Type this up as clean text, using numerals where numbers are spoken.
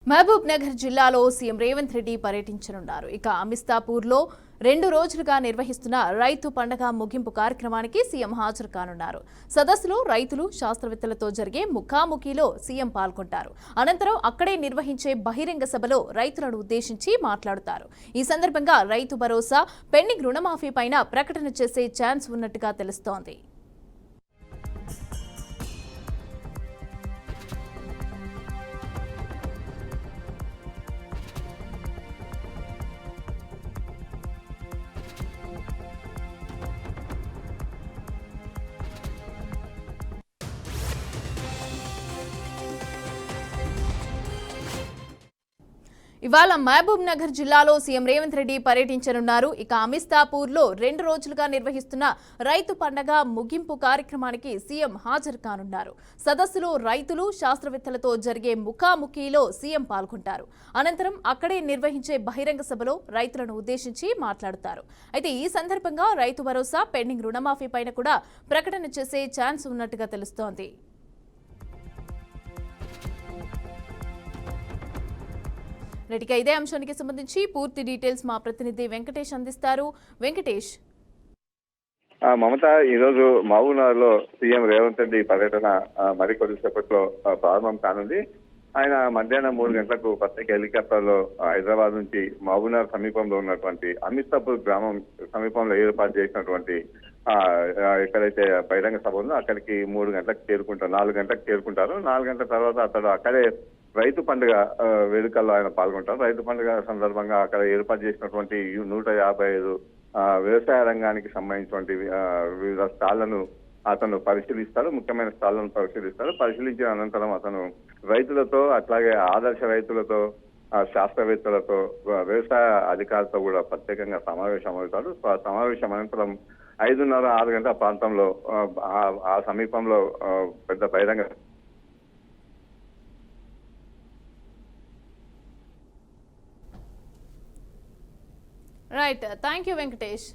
మహబూబ్ నగర్ జిల్లాలో సీఎం రేవంత్ రెడ్డి పర్యటించనున్నారు. ఇక అమిస్తాపూర్లో 2 రోజులుగా నిర్వహిస్తున్న రైతు పండగ ముగింపు కార్యక్రమానికి సీఎం హాజరు కానున్నారు. సదస్సులో రైతులు, శాస్త్రవేత్తలతో జరిగే ముఖాముఖిలో సీఎం పాల్గొంటారు. అనంతరం అక్కడే నిర్వహించే బహిరంగ సభలో రైతులను ఉద్దేశించి మాట్లాడుతారు. ఈ సందర్భంగా రైతు భరోసా, పెండింగ్ రుణమాఫీ పైన ప్రకటన చేసే ఛాన్స్ ఉన్నట్టుగా తెలుస్తోంది. ఇవాళ మహబూబ్ నగర్ జిల్లాలో సీఎం రేవంత్ రెడ్డి పర్యటించనున్నారు. ఇక అమిస్తాపూర్లో 2 రోజులుగా నిర్వహిస్తున్న రైతు పండగ ముగింపు కార్యక్రమానికి సీఎం హాజరు కానున్నారు. సదస్సులో రైతులు, శాస్త్రవేత్తలతో జరిగే ముఖాముఖిలో సీఎం పాల్గొంటారు. అనంతరం అక్కడే నిర్వహించే బహిరంగ సభలో రైతులను ఉద్దేశించి మాట్లాడుతారు. అయితే ఈ సందర్భంగా రైతు భరోసా, పెండింగ్ రుణమాఫీ పైన కూడా ప్రకటన చేసే ఛాన్స్ ఉన్నట్టుగా తెలుస్తోంది. రెడ్డిగా ఇదే అంశానికి సంబంధించి పూర్తి డీటెయిల్స్ మా ప్రతినిధి వెంకటేష్ అందిస్తారు. వెంకటేష్, మమత, ఈరోజు మహబూబ్నగర్లో సీఎం రేవంత్ రెడ్డి పర్యటన మరికొద్దిసేపట్లో ప్రారంభం కానుంది. ఆయన మధ్యాహ్నం 3 గంటలకు ప్రత్యేక హెలికాప్టర్లో హైదరాబాద్ నుంచి మహబూబ్నగర్ సమీపంలో ఉన్నటువంటి అమిస్తాపూర్ గ్రామం సమీపంలో ఏర్పాటు చేసినటువంటి ఎక్కడైతే బహిరంగ సభ ఉందో అక్కడికి 3 గంటలకు చేరుకుంటారు. 4 గంటలకు చేరుకుంటారు. 4 గంటల తర్వాత అతడు అక్కడే రైతు పండుగ వేడుకల్లో ఆయన పాల్గొంటారు. రైతు పండుగ సందర్భంగా అక్కడ ఏర్పాటు చేసినటువంటి 155 వ్యవసాయ రంగానికి సంబంధించినటువంటి వివిధ స్టాళ్లను అతను పరిశీలిస్తారు. ముఖ్యమైన స్టాళ్లను పరిశీలిస్తారు. పరిశీలించిన అనంతరం అతను రైతులతో, అట్లాగే ఆదర్శ రైతులతో, శాస్త్రవేత్తలతో, వ్యవసాయ అధికారులతో కూడా ప్రత్యేకంగా సమావేశం అవుతారు. సమావేశం అనంతరం 5:30, 6 గంటల ప్రాంతంలో ఆ సమీపంలో పెద్ద బహిరంగ రైట్. Thank you Venkatesh.